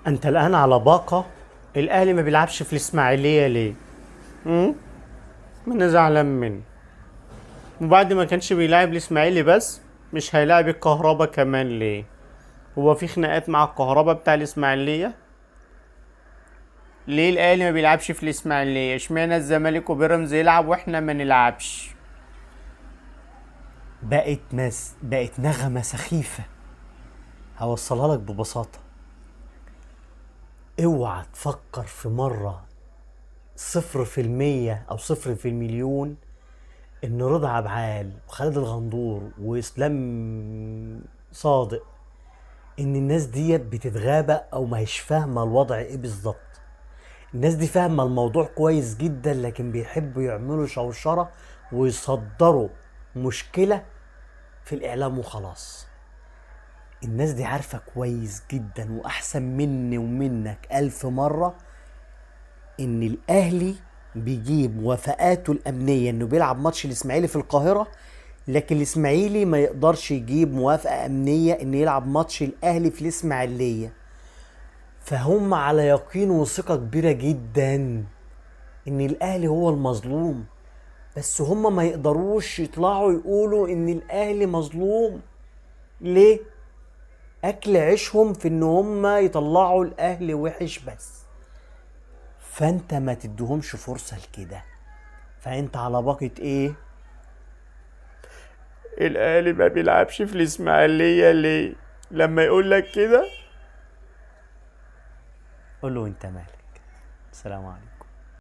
انت الان على باقة الاهلي ما بيلعبش في الاسماعيلية ليه؟ امم ما انا زعلان منه. وبعد ما كانش بيلعب الاسماعيلي بس، مش هيلاعب الكهربا كمان ليه؟ هو في خناقات مع الكهربا بتاع الاسماعيلية؟ ليه الاهلي ما بيلعبش في الاسماعيلية؟ اشمعنى الزمالك وبيراميدز يلعب واحنا ما نلعبش؟ بقت نغمة سخيفة. هوصلها لك ببساطة. اوعى تفكر في مرة 0% أو 0 في المليون إن رضا عبعال وخالد الغندور وإسلام صادق إن الناس دي بتتغابى أو ما هيش فاهمة الوضع إيه بالظبط. الناس دي فاهمة الموضوع كويس جدا، لكن بيحبوا يعملوا شوشرة ويصدروا مشكلة في الإعلام وخلاص. الناس دي عارفة كويس جدا وأحسن مني ومنك 1000 مرة إن الأهلي بيجيب موافقاته الأمنية إنه بيلعب ماتش الإسماعيلي في القاهرة، لكن الإسماعيلي ما يقدرش يجيب موافقة أمنية إنه يلعب ماتش الأهلي في الإسماعيلية. فهم على يقين وثقة كبيرة جدا إن الأهلي هو المظلوم، بس هم ما يقدروش يطلعوا يقولوا إن الأهلي مظلوم. ليه؟ اكل عيشهم في ان هم يطلعوا الاهلي وحش بس. فانت ما تديهمش فرصة لكده. فانت على باقة ايه؟ الاهلي ما بيلعبش في الاسماعيلية ليه؟ لما يقول لك كده قول له انت مالك. السلام عليكم.